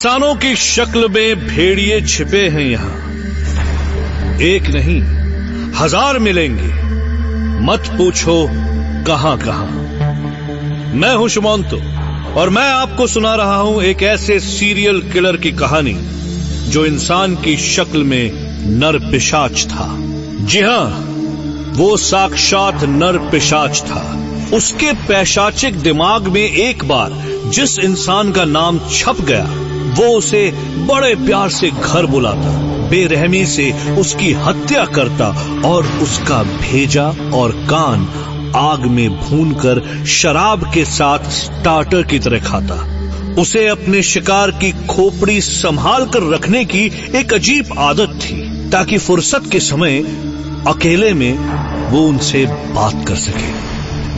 इंसानों की शक्ल में भेड़िए छिपे हैं यहाँ, एक नहीं 1000 मिलेंगे, मत पूछो कहां कहां। मैं हूं शुमंतो और मैं आपको सुना रहा हूं एक ऐसे सीरियल किलर की कहानी जो इंसान की शक्ल में नर पिशाच था। जी हां, वो साक्षात नर पिशाच था। उसके पैशाचिक दिमाग में एक बार जिस इंसान का नाम छप गया वो उसे बड़े प्यार से घर बुलाता, बेरहमी से उसकी हत्या करता और उसका भेजा और कान आग में भूनकर शराब के साथ स्टार्टर की तरह खाता। उसे अपने शिकार की खोपड़ी संभाल कर रखने की एक अजीब आदत थी ताकि फुर्सत के समय अकेले में वो उनसे बात कर सके।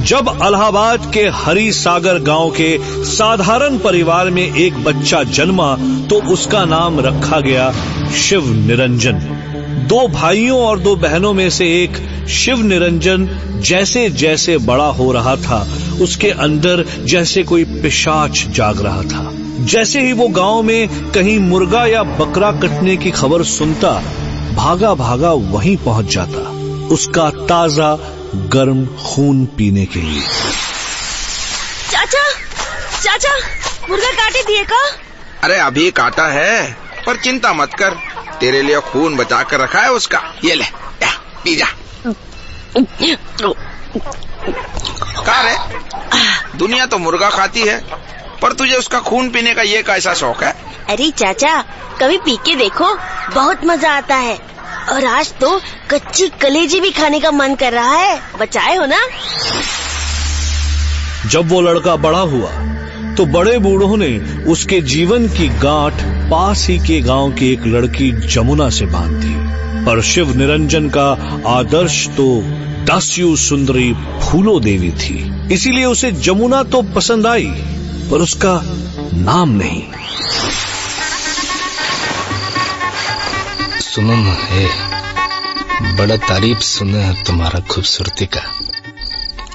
जब इलाहाबाद के हरी सागर गांव के साधारण परिवार में एक बच्चा जन्मा तो उसका नाम रखा गया शिव निरंजन। 2 भाइयों और 2 बहनों में से एक शिव निरंजन जैसे जैसे बड़ा हो रहा था उसके अंदर जैसे कोई पिशाच जाग रहा था। जैसे ही वो गांव में कहीं मुर्गा या बकरा कटने की खबर सुनता, भागा भागा वहीं पहुंच जाता उसका ताजा गर्म खून पीने के लिए। चाचा, चाचा, मुर्गा काटे दिए का? अरे अभी काटा है, पर चिंता मत कर, तेरे लिए खून बचा कर रखा है उसका। ये ले, या, पी जा। का रे, दुनिया तो मुर्गा खाती है, पर तुझे उसका खून पीने का ये कैसा शौक है? अरे चाचा, कभी पी के देखो, बहुत मजा आता है। और आज तो कच्ची कलेजी भी खाने का मन कर रहा है, बचाए हो ना? जब वो लड़का बड़ा हुआ तो बड़े बूढ़ों ने उसके जीवन की गांठ पास ही के गांव की एक लड़की जमुना से बांध दी। पर शिव निरंजन का आदर्श तो दास्यु सुंदरी फूलो देवी थी, इसीलिए उसे जमुना तो पसंद आई पर उसका नाम नहीं। सुनो ना, बड़ा तारीफ सुने हैं तुम्हारा खूबसूरती का।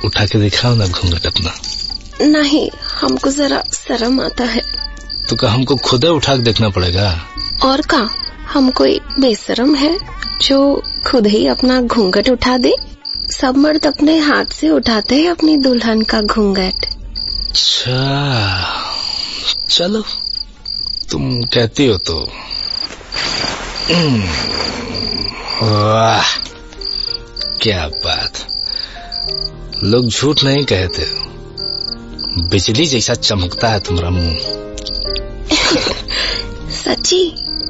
उठा के दिखाओ ना घूंघट अपना। नहीं, हमको जरा शर्म आता है। तो क्या हमको खुद उठा के देखना पड़ेगा? और का, हम कोई बेशरम है जो खुद ही अपना घूंघट उठा दे? सब मर्द अपने हाथ से उठाते हैं अपनी दुल्हन का घूंघट। अच्छा, चलो तुम कहती हो तो। वाह, क्या बात, लोग झूठ नहीं कहते, बिजली जैसा चमकता है तुम्हारा मुंह। सच्ची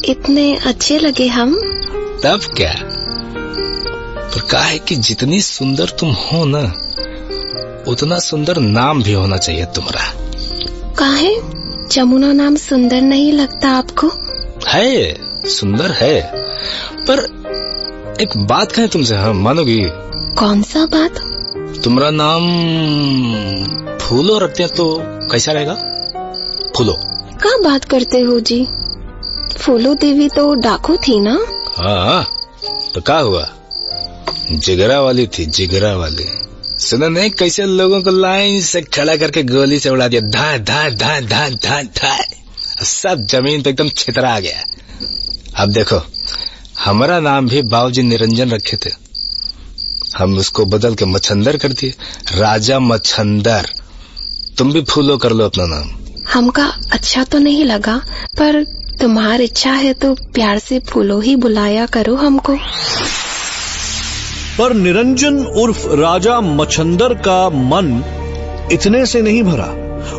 इतने अच्छे लगे हम? तब क्या, पर क्या है कि जितनी सुंदर तुम हो ना, उतना सुंदर नाम भी होना चाहिए तुम्हारा। काहे, जमुना नाम सुंदर नहीं लगता आपको? है, सुंदर है, पर एक बात कहें तुमसे, हाँ मानोगी? कौन सा बात? तुम्हारा नाम फूलो रखते हैं तो कैसा रहेगा? फूलो। क्या बात करते हो जी? फूलो देवी तो डाकू थी ना? हाँ, तो क्या हुआ, जिगरा वाली थी, जिगरा वाली। सुना नहीं कैसे लोगों को लाइन से खड़ा करके गोली से उड़ा दिया, धा धा धा धा धा धा, सब जमीन पे एकदम छितरा गया। अब देखो, हमारा नाम भी बाबूजी निरंजन रखे थे, हम उसको बदल के मच्छंदर कर दिए, राजा मच्छंदर। तुम भी फूलो कर लो अपना नाम। हमका अच्छा तो नहीं लगा, पर तुम्हारी इच्छा है तो प्यार से फूलो ही बुलाया करो हमको। पर निरंजन उर्फ राजा मच्छंदर का मन इतने से नहीं भरा।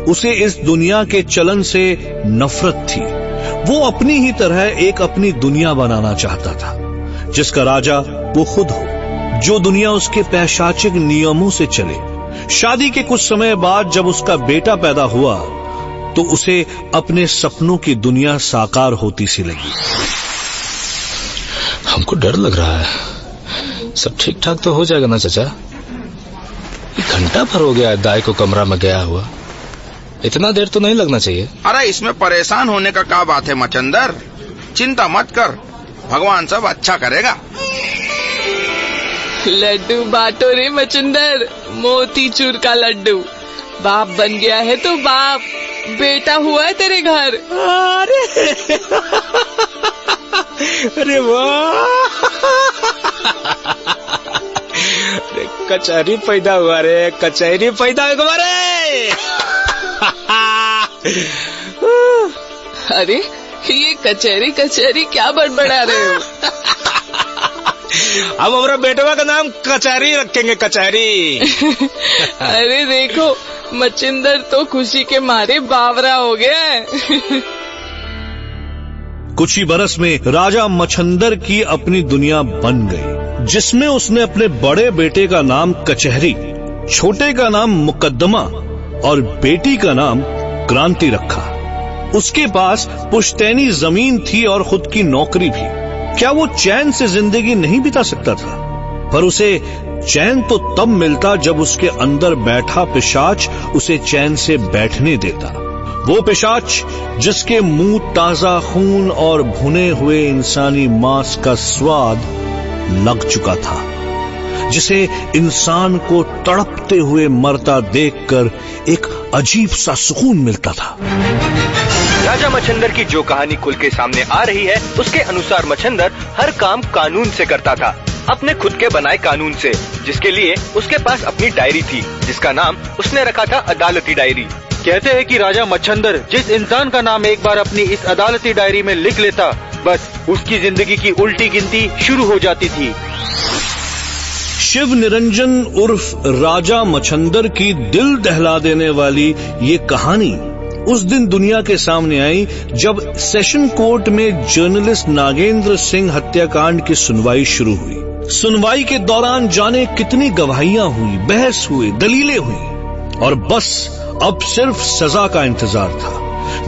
उसे इस दुनिया के चलन से नफरत थी। वो अपनी ही तरह एक अपनी दुनिया बनाना चाहता था, जिसका राजा वो खुद हो, जो दुनिया उसके पैशाचिक नियमों से चले। शादी के कुछ समय बाद जब उसका बेटा पैदा हुआ तो उसे अपने सपनों की दुनिया साकार होती सी लगी। हमको डर लग रहा है, सब ठीक ठाक तो हो जाएगा ना चाचा? घंटा भर हो गया दाई को कमरा में गया हुआ, इतना देर तो नहीं लगना चाहिए। अरे इसमें परेशान होने का क्या बात है मच्छंदर, चिंता मत कर, भगवान सब अच्छा करेगा। लड्डू बांटो रे मच्छंदर, मोतीचूर का लड्डू। बाप बन गया है तो बाप, बेटा हुआ है तेरे घर। अरे वाह, कचहरी पैदा हुआ रे, कचहरी पैदा हुआ रे। अरे ये कचहरी कचहरी क्या बड़बड़ा रहे हो? अब हमारा बेटवा का नाम कचहरी रखेंगे, कचहरी। अरे देखो, मचिंदर तो खुशी के मारे बावरा हो गया है। कुछ ही बरस में राजा मछंदर की अपनी दुनिया बन गई, जिसमें उसने अपने बड़े बेटे का नाम कचहरी, छोटे का नाम मुकद्दमा और बेटी का नाम क्रांति रखा। उसके पास पुश्तैनी जमीन थी और खुद की नौकरी भी। क्या वो चैन से जिंदगी नहीं बिता सकता था? पर उसे चैन तो तब मिलता जब उसके अंदर बैठा पिशाच उसे चैन से बैठने देता। वो पिशाच जिसके मुंह ताजा खून और भुने हुए इंसानी मांस का स्वाद लग चुका था, जिसे इंसान को तड़पते हुए मरता देखकर एक अजीब सा सुकून मिलता था। राजा मछंदर की जो कहानी खुल के सामने आ रही है, उसके अनुसार मछंदर हर काम कानून से करता था, अपने खुद के बनाए कानून से, जिसके लिए उसके पास अपनी डायरी थी, जिसका नाम उसने रखा था अदालती डायरी। कहते हैं कि राजा मछंदर जिस इंसान का नाम एक बार अपनी इस अदालती डायरी में लिख लेता, बस उसकी जिंदगी की उल्टी गिनती शुरू हो जाती थी। शिव निरंजन उर्फ राजा मछंदर की दिल दहला देने वाली ये कहानी उस दिन दुनिया के सामने आई जब सेशन कोर्ट में जर्नलिस्ट नागेंद्र सिंह हत्याकांड की सुनवाई शुरू हुई। सुनवाई के दौरान जाने कितनी गवाहियां हुई, बहस हुई, दलीलें हुई और बस अब सिर्फ सजा का इंतजार था।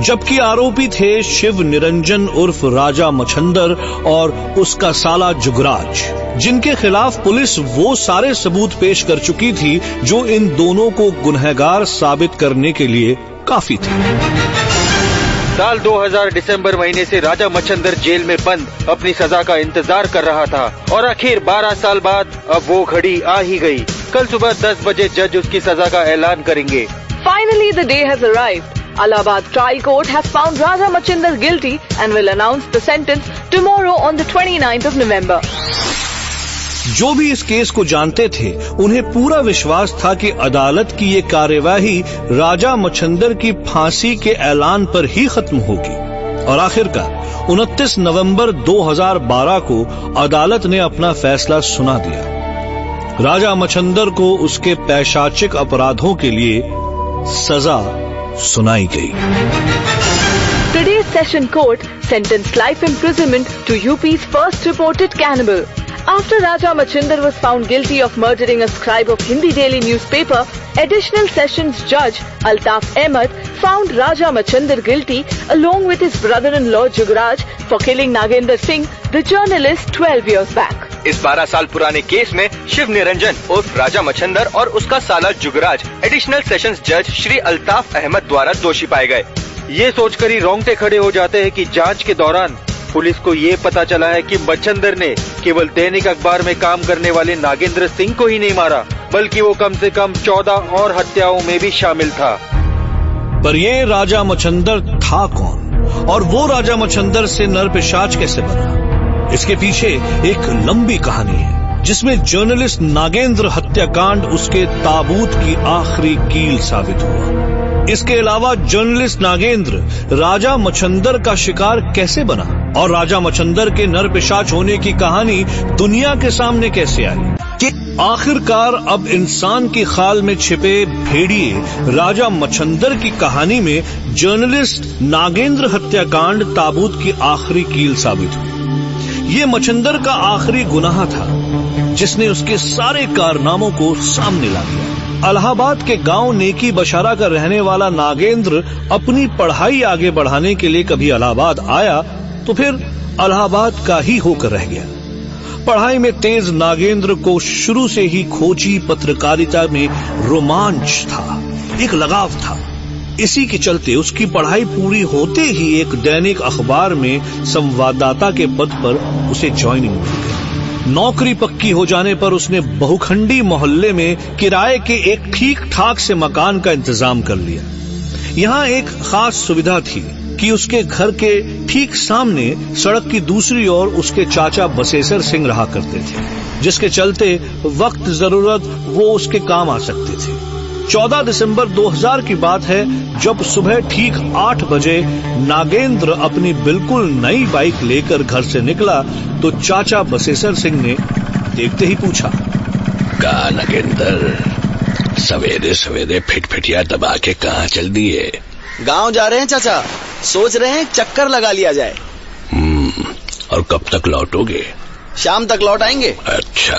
जबकि आरोपी थे शिव निरंजन उर्फ राजा मछंदर और उसका साला जुगराज, जिनके खिलाफ पुलिस वो सारे सबूत पेश कर चुकी थी जो इन दोनों को गुनहगार साबित करने के लिए काफी थे। साल 2000 दिसंबर महीने से राजा मछंदर जेल में बंद अपनी सजा का इंतजार कर रहा था और आखिर 12 साल बाद अब वो घड़ी आ ही गई। कल सुबह 10 बजे जज उसकी सजा का ऐलान करेंगे। Finally, the day has arrived. Allahabad Trial Court has found Raja Machindar guilty and will announce the sentence tomorrow on the 29th of November. जो भी इस केस को जानते थे, उन्हें पूरा विश्वास था कि अदालत की ये कार्यवाही राजा मछंदर की फांसी के ऐलान पर ही खत्म होगी। और आखिरकार 29 नवंबर 2012 को अदालत ने अपना फैसला सुना दिया। राजा मछंदर को उसके पैशाचिक अपराधों के लिए सजा सुनाई गई। Today's session court sentenced life imprisonment to UP's first reported cannibal. After Raja Machindar was found guilty of murdering a scribe of Hindi daily newspaper, additional sessions judge Altaf Ahmed found Raja Machindar guilty along with his brother-in-law Jugraj for killing Nagendra Singh, the journalist, 12 years back. इस 12 साल पुराने case में शिव निरंजन उर्फ राजा मछंदर और उसका साला Jugraj additional sessions जज श्री अल्ताफ अहमद द्वारा दोषी पाए गए। ये सोचकर ही रोंगटे खड़े हो जाते हैं कि जांच के दौरान पुलिस को ये पता चला है कि मछंदर ने केवल दैनिक अखबार में काम करने वाले नागेंद्र सिंह को ही नहीं मारा, बल्कि वो कम से कम 14 और हत्याओं में भी शामिल था। पर ये राजा मछंदर था कौन और वो राजा मछंदर से नरपिशाच कैसे बना? इसके पीछे एक लंबी कहानी है, जिसमें जर्नलिस्ट नागेंद्र हत्याकांड उसके ताबूत की आखिरी कील साबित हुआ। इसके अलावा जर्नलिस्ट नागेंद्र राजा मछंदर का शिकार कैसे बना और राजा मछंदर के नरपिशाच होने की कहानी दुनिया के सामने कैसे आई? आखिरकार अब इंसान की खाल में छिपे भेड़िए राजा मछंदर की कहानी में जर्नलिस्ट नागेंद्र हत्याकांड ताबूत की आखिरी कील साबित हुई। ये मछंदर का आखिरी गुनाह था जिसने उसके सारे कारनामों को सामने ला दिया। इलाहाबाद के गांव नेकी बशारा का रहने वाला नागेंद्र अपनी पढ़ाई आगे बढ़ाने के लिए कभी इलाहाबाद आया तो फिर इलाहाबाद का ही होकर रह गया। पढ़ाई में तेज नागेंद्र को शुरू से ही खोजी पत्रकारिता में रोमांच था, एक लगाव था। इसी के चलते उसकी पढ़ाई पूरी होते ही एक दैनिक अखबार में संवाददाता के पद पर उसे ज्वाइनिंग मिल गई। नौकरी पक्की हो जाने पर उसने बहुखंडी मोहल्ले में किराए के एक ठीक ठाक से मकान का इंतजाम कर लिया। यहाँ एक खास सुविधा थी कि उसके घर के ठीक सामने सड़क की दूसरी ओर उसके चाचा बसेसर सिंह रहा करते थे, जिसके चलते वक्त जरूरत वो उसके काम आ सकते थे। 14 दिसंबर 2000 की बात है, जब सुबह ठीक 8 बजे नागेंद्र अपनी बिल्कुल नई बाइक लेकर घर से निकला तो चाचा बसेसर सिंह ने देखते ही पूछा, कहा नागेंद्र, सवेरे सवेरे फिटफिटिया दबा के कहाँ चल दिए? गांव जा रहे हैं चाचा, सोच रहे हैं चक्कर लगा लिया जाए। और कब तक लौटोगे? शाम तक लौट आएंगे। अच्छा,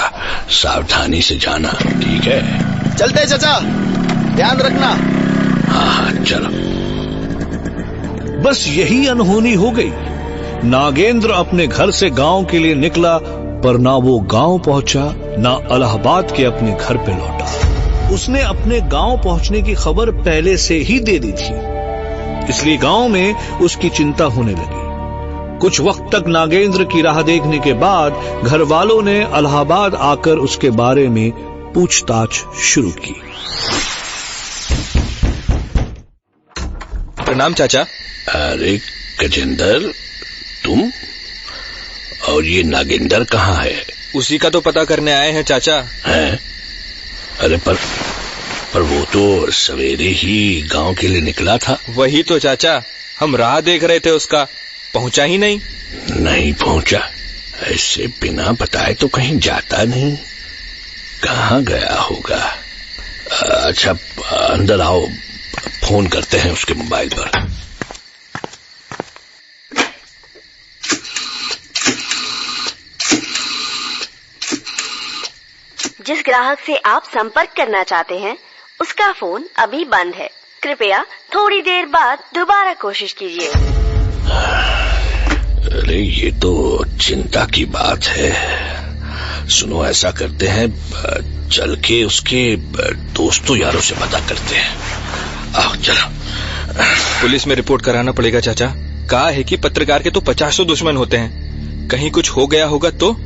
सावधानी से जाना, ठीक है? चलते हैं चाचा, ध्यान रखना। हाँ, चलो। बस यही अनहोनी हो गई। नागेंद्र अपने घर से गांव के लिए निकला, पर ना वो गांव पहुंचा, ना इलाहाबाद के अपने घर पे लौटा। उसने अपने गांव पहुंचने की खबर पहले से ही दे दी थी, इसलिए गांव में उसकी चिंता होने लगी। कुछ वक्त तक नागेंद्र की राह देखने के बाद घर वालों ने इलाहाबाद आकर उसके बारे में पूछताछ शुरू की। प्रणाम चाचा। अरे गजेंद्र, तुम? और ये नागेंद्र कहाँ है? उसी का तो पता करने आए हैं चाचा। हैं? अरे पर वो तो सवेरे ही गांव के लिए निकला था। वही तो चाचा, हम राह देख रहे थे उसका, पहुंचा ही नहीं। नहीं पहुंचा? ऐसे बिना बताए तो कहीं जाता नहीं, कहाँ गया होगा? अच्छा, अंदर आओ, फोन करते हैं उसके मोबाइल पर। जिस ग्राहक से आप संपर्क करना चाहते हैं उसका फोन अभी बंद है, कृपया थोड़ी देर बाद दोबारा कोशिश कीजिए। अरे ये तो चिंता की बात है। सुनो, ऐसा करते हैं, चल के उसके दोस्तों यारों से पता करते हैं। आओ चलो। पुलिस में रिपोर्ट कराना पड़ेगा चाचा। कहा है कि पत्रकार के तो 50 दुश्मन होते हैं, कहीं कुछ हो गया होगा तो?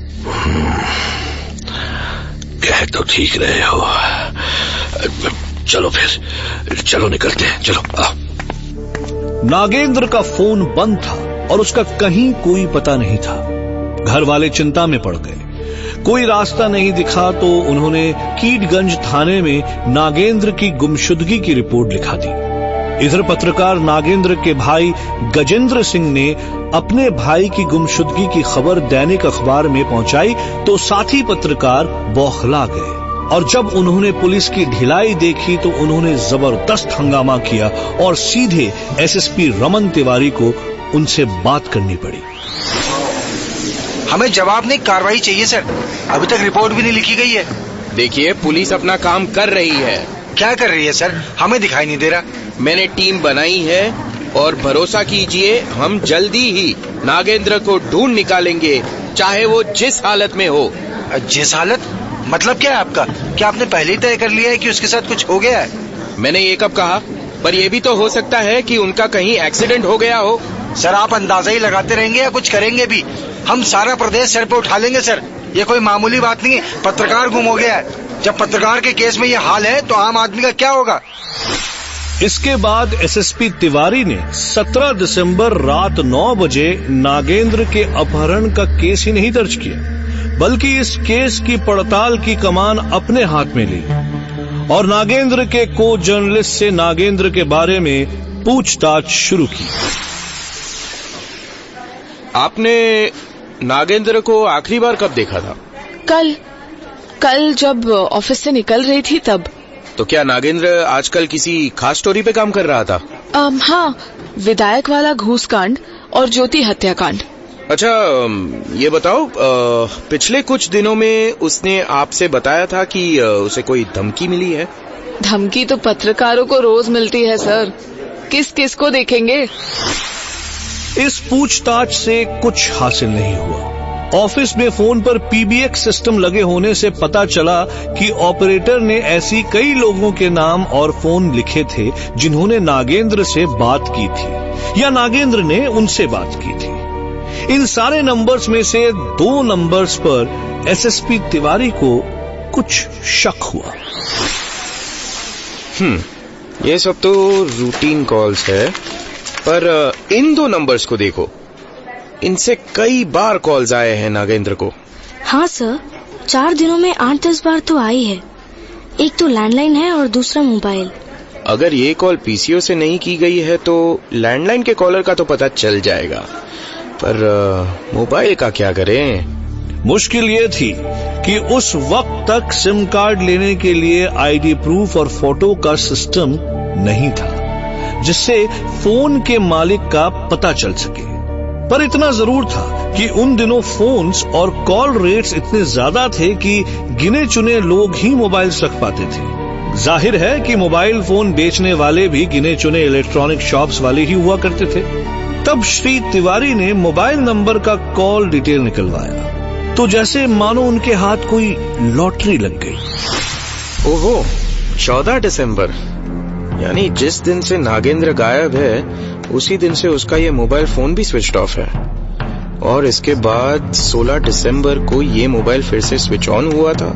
कह तो ठीक रहे हो। चलो फिर, चलो निकलते हैं, चलो आओ। नागेंद्र का फोन बंद था और उसका कहीं कोई पता नहीं था। घर वाले चिंता में पड़ गए। कोई रास्ता नहीं दिखा तो उन्होंने कीटगंज थाने में नागेंद्र की गुमशुदगी की रिपोर्ट लिखा दी। इधर पत्रकार नागेंद्र के भाई गजेंद्र सिंह ने अपने भाई की गुमशुदगी की खबर दैनिक अखबार में पहुंचाई तो साथी पत्रकार बौखला गए, और जब उन्होंने पुलिस की ढिलाई देखी तो उन्होंने जबरदस्त हंगामा किया और सीधे एसएसपी रमन तिवारी को उनसे बात करनी पड़ी। हमें जवाब नहीं, कार्रवाई चाहिए सर। अभी तक रिपोर्ट भी नहीं लिखी गई है। देखिए, पुलिस अपना काम कर रही है। क्या कर रही है सर? हमें दिखाई नहीं दे रहा। मैंने टीम बनाई है और भरोसा कीजिए, हम जल्दी ही नागेंद्र को ढूंढ निकालेंगे, चाहे वो जिस हालत में हो। जिस हालत? मतलब क्या है आपका? क्या आपने पहले ही तय कर लिया है कि उसके साथ कुछ हो गया है? मैंने ये कब कहा, पर यह भी तो हो सकता है कि उनका कहीं एक्सीडेंट हो गया हो। सर, आप अंदाजा ही लगाते रहेंगे या कुछ करेंगे भी? हम सारा प्रदेश सर पे उठा लेंगे सर। ये कोई मामूली बात नहीं है, पत्रकार गुम हो गया है। जब पत्रकार के केस में ये हाल है तो आम आदमी का क्या होगा? इसके बाद एसएसपी तिवारी ने 17 दिसंबर रात 9 बजे नागेंद्र के अपहरण का केस ही नहीं दर्ज किया, बल्कि इस केस की पड़ताल की कमान अपने हाथ में ली और नागेंद्र के को जर्नलिस्ट से नागेंद्र के बारे में पूछताछ शुरू की। आपने नागेंद्र को आखिरी बार कब देखा था? कल जब ऑफिस से निकल रही थी तब। तो क्या नागेंद्र आजकल किसी खास स्टोरी पे काम कर रहा था? हाँ, विधायक वाला घूस कांड और ज्योति हत्याकांड। अच्छा, ये बताओ, पिछले कुछ दिनों में उसने आपसे बताया था कि उसे कोई धमकी मिली है? धमकी तो पत्रकारों को रोज मिलती है सर, किस को देखेंगे। इस पूछताछ से कुछ हासिल नहीं हुआ। ऑफिस में फोन पर पीबीएक्स सिस्टम लगे होने से पता चला कि ऑपरेटर ने ऐसी कई लोगों के नाम और फोन लिखे थे जिन्होंने नागेंद्र से बात की थी या नागेंद्र ने उनसे बात की थी। इन सारे नंबर्स में से 2 नंबर्स पर एसएसपी तिवारी को कुछ शक हुआ। ये सब तो रूटीन कॉल्स है, पर इन 2 नंबर्स को देखो, इनसे कई बार कॉल्स आए हैं नागेंद्र को। हाँ सर, 4 दिनों में 8-10 बार तो आई है। एक तो लैंडलाइन है और दूसरा मोबाइल। अगर ये कॉल पीसीओ से नहीं की गई है तो लैंडलाइन के कॉलर का तो पता चल जाएगा, पर मोबाइल का क्या करें? मुश्किल ये थी कि उस वक्त तक सिम कार्ड लेने के लिए आईडी प्रूफ और फोटो का सिस्टम नहीं था जिससे फोन के मालिक का पता चल सके। पर इतना जरूर था कि उन दिनों फोन्स और कॉल रेट्स इतने ज्यादा थे कि गिने चुने लोग ही मोबाइल्स रख पाते थे। जाहिर है कि मोबाइल फोन बेचने वाले भी गिने चुने इलेक्ट्रॉनिक शॉप्स वाले ही हुआ करते थे। तब श्री तिवारी ने मोबाइल नंबर का कॉल डिटेल निकलवाया तो जैसे मानो उनके हाथ कोई लॉटरी लग गई। ओहो, 14 दिसंबर, यानी जिस दिन से नागेंद्र गायब है उसी दिन से उसका ये मोबाइल फोन भी स्विच ऑफ है। और इसके बाद 16 दिसंबर को ये मोबाइल फिर से स्विच ऑन हुआ था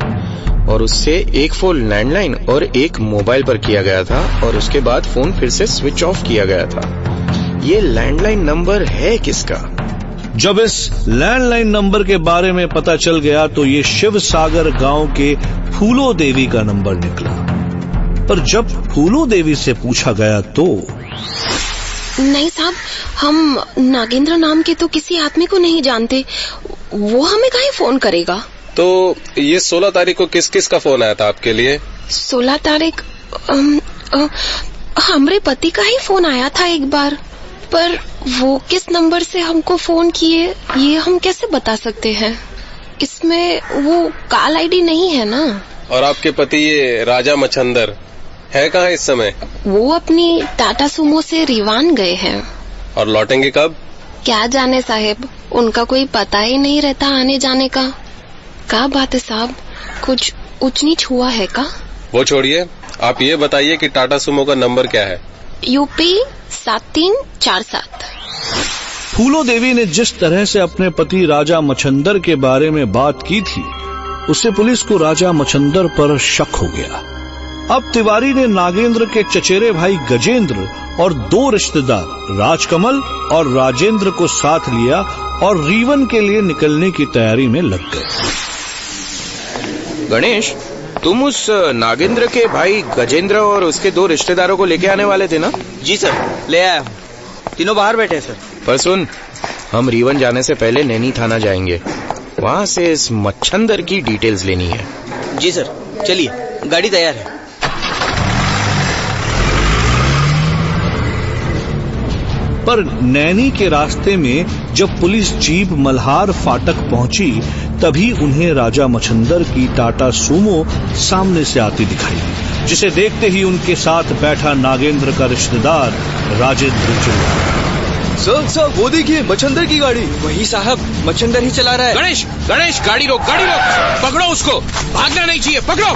और उससे एक फोन लैंडलाइन और एक मोबाइल पर किया गया था और उसके बाद फोन फिर से स्विच ऑफ किया गया था। ये लैंडलाइन नंबर है किसका? जब इस लैंडलाइन नंबर के बारे में पता चल गया तो ये शिव सागर गांव के फूलो देवी का नंबर निकला। पर जब फूलो देवी से पूछा गया तो नहीं साहब, हम नागेंद्र नाम के तो किसी आदमी को नहीं जानते, वो हमें काहे फोन करेगा? तो ये 16 तारीख को किस किस का फोन आया था आपके लिए? 16 तारीख हमरे पति का ही फोन आया था एक बार, पर वो किस नंबर से हमको फोन किए ये हम कैसे बता सकते हैं? इसमें वो कॉल आईडी नहीं है ना। और आपके पति ये राजा मच्छंदर है कहाँ इस समय? वो अपनी टाटा सुमो से रीवान गए हैं। और लौटेंगे कब? क्या जाने साहेब, उनका कोई पता ही नहीं रहता आने जाने का। क्या बात है साहब, कुछ ऊंच नीच हुआ है का? वो छोड़िए, आप ये बताइए कि टाटा सुमो का नंबर क्या है? यूपी 7347। फूलो देवी ने जिस तरह से अपने पति राजा मच्छंदर के बारे में बात की थी उससे पुलिस को राजा मच्छंदर पर शक हो गया। अब तिवारी ने नागेंद्र के चचेरे भाई गजेंद्र और 2 रिश्तेदार राजकमल और राजेंद्र को साथ लिया और रीवन के लिए निकलने की तैयारी में लग गए। गणेश, तुम उस नागेंद्र के भाई गजेंद्र और उसके 2 रिश्तेदारों को लेके आने वाले थे ना? जी सर, ले आया हूँ। तीनों बाहर बैठे हैं सर। पर सुन, हम रीवन जाने से पहले नैनी थाना जाएंगे, वहाँ से इस मच्छंदर की डिटेल्स लेनी है। जी सर, चलिए, गाड़ी तैयार है। पर नैनी के रास्ते में जब पुलिस जीप मल्हार फाटक पहुंची तभी उन्हें राजा मच्छंदर की टाटा सूमो सामने से आती दिखाई दी, जिसे देखते ही उनके साथ बैठा नागेंद्र का रिश्तेदार राजेंद्र चिल्लाया, सर वो देखिए मच्छंदर की गाड़ी। वही साहब, मच्छंदर ही चला रहा है। गणेश, गणेश, गाड़ी रोक, पकड़ो उसको, भागना नहीं चाहिए, पकड़ो।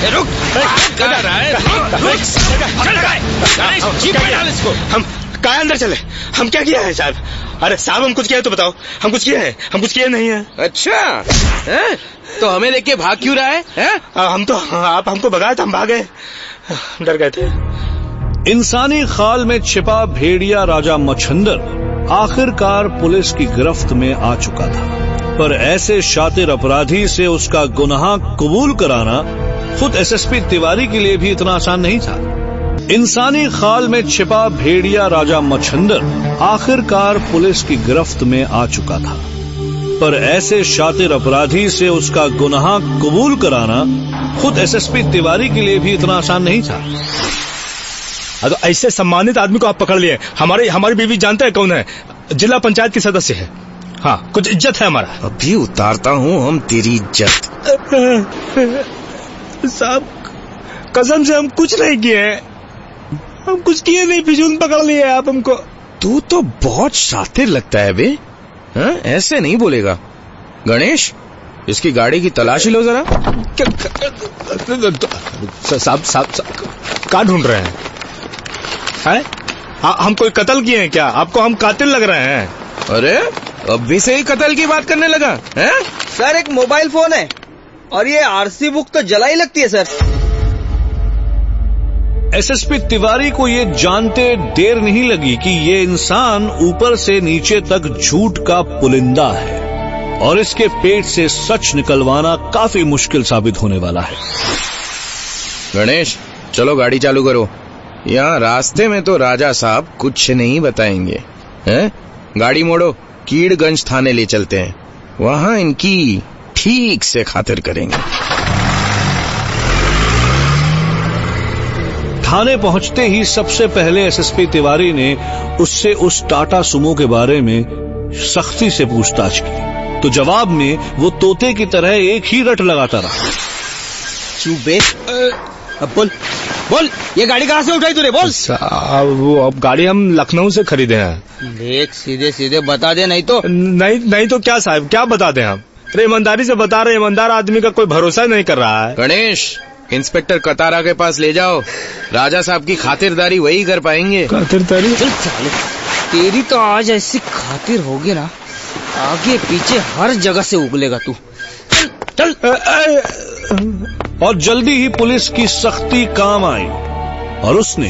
रुक, जीप में डाल इसको। हम क्या अंदर चले? हम क्या किया है साहब? अरे साहब, हम कुछ किया है तो बताओ। हम कुछ किया है? हम कुछ किया नहीं है। अच्छा है? तो हमें देख के भाग क्यों रहा है? हम तो, आप हमको भगाए तो हम भागे, डर गए थे। इंसानी खाल में छिपा भेड़िया राजा मच्छंदर आखिरकार पुलिस की गिरफ्त में आ चुका था, पर ऐसे शातिर अपराधी से उसका गुनाह कबूल कराना खुद एसएसपी तिवारी के लिए भी इतना आसान नहीं था। इंसानी खाल में छिपा भेड़िया राजा मच्छंदर आखिरकार पुलिस की गिरफ्त में आ चुका था, पर ऐसे शातिर अपराधी से उसका गुनाह कबूल कराना खुद एसएसपी तिवारी के लिए भी इतना आसान नहीं था। तो ऐसे सम्मानित आदमी को आप पकड़ लिए। हमारी बीवी जानते हैं कौन है? जिला पंचायत की सदस्य है। हाँ, कुछ इज्जत है हमारा। अभी उतारता हूँ हम तेरी इज्जत। साहब, कसम से हम कुछ नहीं किए, हम कुछ किए नहीं, फिजूल पकड़ लिए आप हमको। तू तो बहुत शातिर लगता है बे। हाँ, ऐसे नहीं बोलेगा। गणेश, इसकी गाड़ी की तलाशी लो जरा। साहब क्या ढूंढ रहे हैं? हम कोई कत्ल किए हैं क्या? आपको हम कातिल लग रहे हैं? अरे अभी से ही कत्ल की बात करने लगा है? सर, एक मोबाइल फोन है और ये आरसी बुक तो जलाई लगती है सर। एसएसपी तिवारी को ये जानते देर नहीं लगी कि ये इंसान ऊपर से नीचे तक झूठ का पुलिंदा है और इसके पेट से सच निकलवाना काफी मुश्किल साबित होने वाला है। गणेश, चलो गाड़ी चालू करो। यहाँ रास्ते में तो राजा साहब कुछ नहीं बताएंगे, हैं? गाड़ी मोड़ो, कीड़गंज थाने ले चलते हैं, वहाँ इनकी ठीक से खातिर करेंगे। थाने पहुंचते ही सबसे पहले एसएसपी तिवारी ने उससे उस टाटा सुमो के बारे में सख्ती से पूछताछ की, तो जवाब में वो तोते की तरह एक ही रट लगाता रहा। चुप, अब बोल, ये गाड़ी कहाँ से उठाई तूने? बोल। अब गाड़ी हम लखनऊ से खरीदे हैं। देख, सीधे सीधे बता दे, नहीं तो क्या साहब, क्या बता दें हम? अरे ईमानदारी से बता रहे, ईमानदार आदमी का कोई भरोसा नहीं कर रहा है। गणेश, इंस्पेक्टर कतारा के पास ले जाओ, राजा साहब की खातिरदारी वही कर पाएंगे। खातिरदारी? चल साले, तेरी तो आज ऐसी खातिर होगी ना, आगे पीछे हर जगह से उगलेगा तू। चल। और जल्दी ही पुलिस की सख्ती काम आई और उसने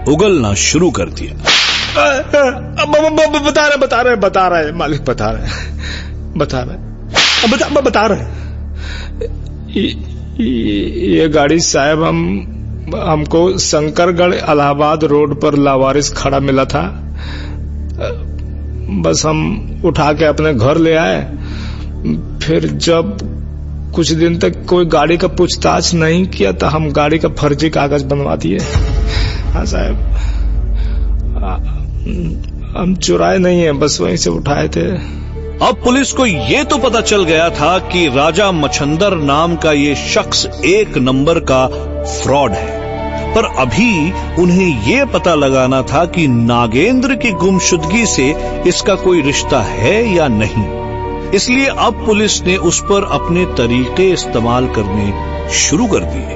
उगलना शुरू कर दिया। बता रहे मालिक, बता रहे। ये गाड़ी साहब हमको शंकरगढ़ इलाहाबाद रोड पर लावारिस खड़ा मिला था, बस हम उठा के अपने घर ले आए। फिर जब कुछ दिन तक कोई गाड़ी का पूछताछ नहीं किया तो हम गाड़ी का फर्जी कागज बनवा दिए। हाँ साहब, हम चुराए नहीं है, बस वहीं से उठाए थे। अब पुलिस को ये तो पता चल गया था कि राजा मछंदर नाम का ये शख्स एक नंबर का फ्रॉड है, पर अभी उन्हें ये पता लगाना था कि नागेंद्र की गुमशुदगी से इसका कोई रिश्ता है या नहीं। इसलिए अब पुलिस ने उस पर अपने तरीके इस्तेमाल करने शुरू कर दिए।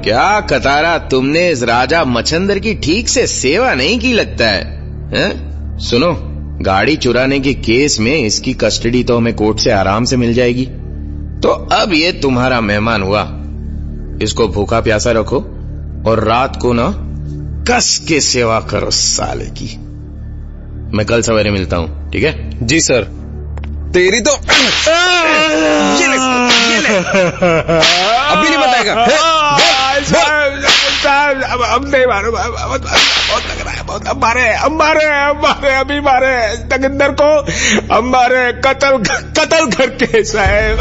क्या कतारा, तुमने इस राजा मछंदर की ठीक से सेवा नहीं की लगता है? सुनो, गाड़ी चुराने के केस में इसकी कस्टडी तो हमें कोर्ट से आराम से मिल जाएगी, तो अब ये तुम्हारा मेहमान हुआ। इसको भूखा प्यासा रखो और रात को ना कस के सेवा करो साले की। मैं कल सवेरे मिलता हूँ, ठीक है? जी सर। तेरी तो ये ले। अभी नहीं बताएगा। अब नहीं मारो, बहुत लग रहा है, बहुत। अब मारे अभी मारे नागेंद्र को, अब मारे कत्ल करके साहब।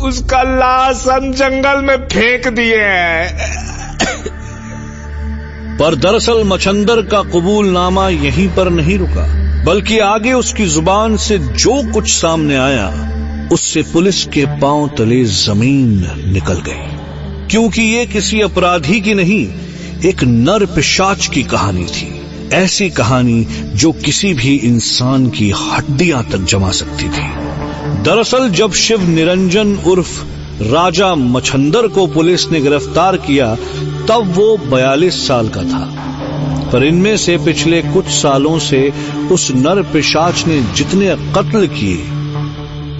उसका लाश हम जंगल में फेंक दिए हैं। पर दरअसल मछंदर का कबूलनामा यहीं पर नहीं रुका, बल्कि आगे उसकी जुबान से जो कुछ सामने आया उससे पुलिस के पांव तले जमीन निकल गई, क्योंकि ये किसी अपराधी की नहीं, एक नर पिशाच की कहानी थी। ऐसी कहानी जो किसी भी इंसान की हड्डियां तक जमा सकती थी। दरअसल जब शिव निरंजन उर्फ राजा मछंदर को पुलिस ने गिरफ्तार किया तब वो 42 साल का था, पर इनमें से पिछले कुछ सालों से उस नर पिशाच ने जितने कत्ल किए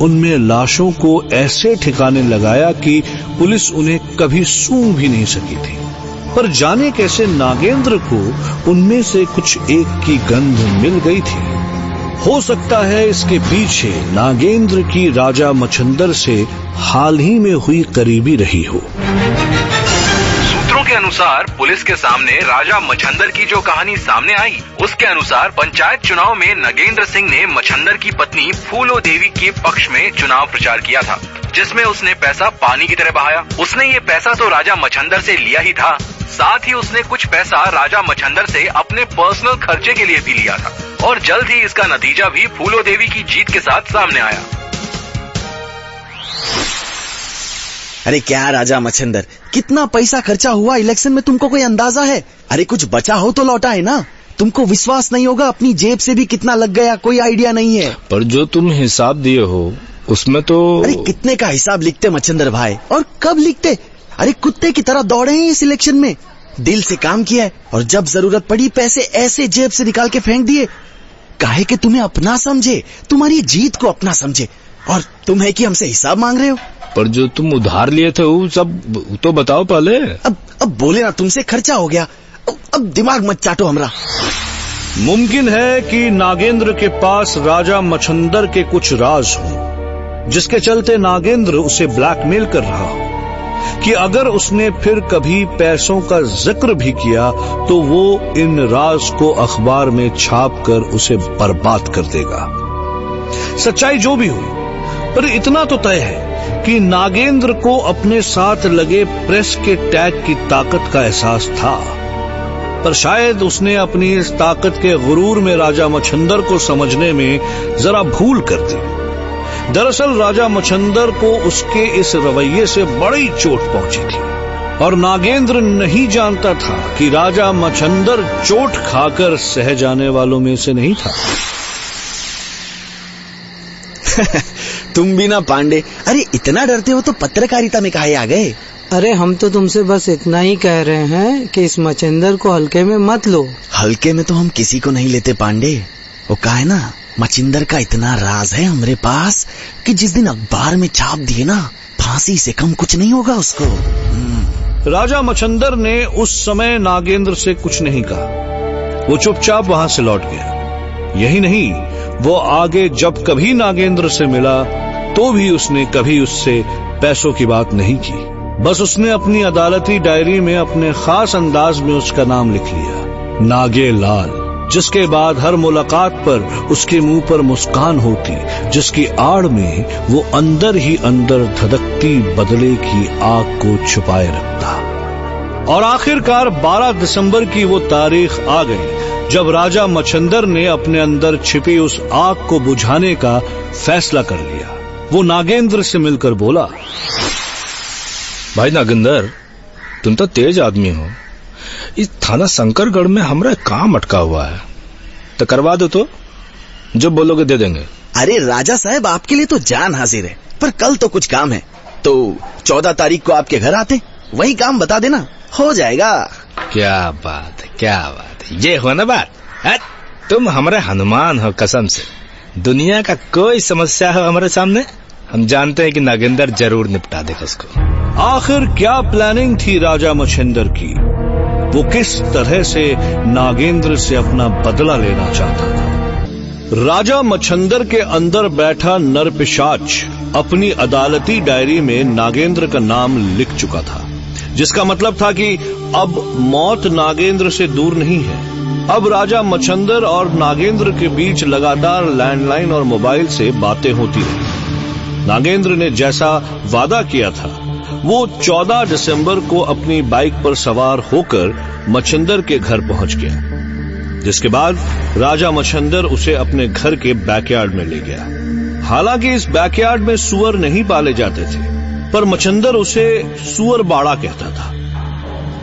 उनमें लाशों को ऐसे ठिकाने लगाया कि पुलिस उन्हें कभी सूंघ भी नहीं सकी थी। पर जाने कैसे नागेंद्र को उनमें से कुछ एक की गंध मिल गई थी। हो सकता है इसके पीछे नागेंद्र की राजा मछंदर से हाल ही में हुई करीबी रही हो। सूत्रों के अनुसार पुलिस के सामने राजा मछंदर की जो कहानी सामने आई, उसके अनुसार पंचायत चुनाव में नागेंद्र सिंह ने मछंदर की पत्नी फूलो देवी के पक्ष में चुनाव प्रचार किया था, जिसमें उसने पैसा पानी की तरह बहाया। उसने ये पैसा तो राजा मछंदर से लिया ही था, साथ ही उसने कुछ पैसा राजा मछंदर से अपने पर्सनल खर्चे के लिए भी लिया था, और जल्द ही इसका नतीजा भी फूलो देवी की जीत के साथ सामने आया। अरे क्या राजा मछंदर, कितना पैसा खर्चा हुआ इलेक्शन में, तुमको कोई अंदाजा है? अरे कुछ बचा हो तो लौटा है ना। तुमको विश्वास नहीं होगा अपनी जेब से भी कितना लग गया, कोई आइडिया नहीं है। पर जो तुम हिसाब दिए हो उसमें तो। अरे कितने का हिसाब लिखते मछंदर भाई, और कब लिखते? अरे कुत्ते की तरह दौड़े हैं इस इलेक्शन में, दिल से काम किया है, और जब जरूरत पड़ी पैसे ऐसे जेब से निकाल के फेंक दिए। काहे कि तुम्हें अपना समझे, तुम्हारी जीत को अपना समझे। और तुम है कि हमसे हिसाब मांग रहे हो? पर जो तुम उधार लिए थे वो सब तो बताओ पहले। अब बोले ना, तुमसे खर्चा हो गया, अब दिमाग मत चाटो हमरा। मुमकिन है कि नागेंद्र के पास राजा मछंदर के कुछ राज हों, जिसके चलते नागेंद्र उसे ब्लैकमेल कर रहा हो कि अगर उसने फिर कभी पैसों का जिक्र भी किया तो वो इन राज को अखबार में छाप कर उसे बर्बाद कर देगा। सच्चाई जो भी हुई, पर इतना तो तय है कि नागेंद्र को अपने साथ लगे प्रेस के टैग की ताकत का एहसास था, पर शायद उसने अपनी इस ताकत के गुरूर में राजा मछंदर को समझने में जरा भूल कर दी। दरअसल राजा मछंदर को उसके इस रवैये से बड़ी चोट पहुंची थी और नागेंद्र नहीं जानता था कि राजा मछंदर चोट खाकर सह जाने वालों में से नहीं था। तुम भी ना पांडे, अरे इतना डरते हो तो पत्रकारिता में काहे आ गए? अरे हम तो तुमसे बस इतना ही कह रहे हैं कि इस मछंदर को हल्के में मत लो। हल्के में तो हम किसी को नहीं लेते पांडे। वो कहा है ना, मछिंदर का इतना राज है हमरे पास कि जिस दिन अखबार में छाप दिए ना, फांसी से कम कुछ नहीं होगा उसको। राजा मछंदर ने उस समय नागेंद्र से कुछ नहीं कहा। वो चुपचाप वहां से लौट गया। यही नहीं, वो आगे जब कभी नागेंद्र से मिला तो भी उसने कभी उससे पैसों की बात नहीं की। बस उसने अपनी अदालती डायरी में अपने खास अंदाज में उसका नाम लिख लिया, नागेलाल, जिसके बाद हर मुलाकात पर उसके मुंह पर मुस्कान होती, जिसकी आड़ में वो अंदर ही अंदर धधकती बदले की आग को छुपाए रखता। और आखिरकार 12 दिसंबर की वो तारीख आ गई जब राजा मछंदर ने अपने अंदर छिपी उस आग को बुझाने का फैसला कर लिया। वो नागेंद्र से मिलकर बोला, भाई नागेंद्र, तुम तो तेज आदमी हो। इस थाना शंकरगढ़ में हमारा काम अटका हुआ है, तो करवा दो, तो जो बोलोगे दे देंगे। अरे राजा साहब, आपके लिए तो जान हाजिर है, पर कल तो कुछ काम है, तो 14 तारीख को आपके घर आते, वही काम बता देना, हो जाएगा। क्या बात है, क्या बात है, ये हो ना बात है? तुम हमारे हनुमान हो कसम से। दुनिया का कोई समस्या हो हमारे सामने, हम जानते हैं कि नागेंद्र जरूर निपटा देगा उसको। आखिर क्या प्लानिंग थी राजा मछंदर की? वो किस तरह से नागेंद्र से अपना बदला लेना चाहता था? राजा मछंदर के अंदर बैठा नरपिशाच अपनी अदालती डायरी में नागेंद्र का नाम लिख चुका था, जिसका मतलब था कि अब मौत नागेंद्र से दूर नहीं है। अब राजा मछंदर और नागेंद्र के बीच लगातार लैंडलाइन और मोबाइल से बातें होती रही। नागेंद्र ने जैसा वादा किया था, वो 14 दिसंबर को अपनी बाइक पर सवार होकर मछंदर के घर पहुंच गया, जिसके बाद राजा मछंदर उसे अपने घर के बैकयार्ड में ले गया। हालांकि इस बैकयार्ड में सुअर नहीं पाले जाते थे, पर मछंदर उसे सुअर बाड़ा कहता था।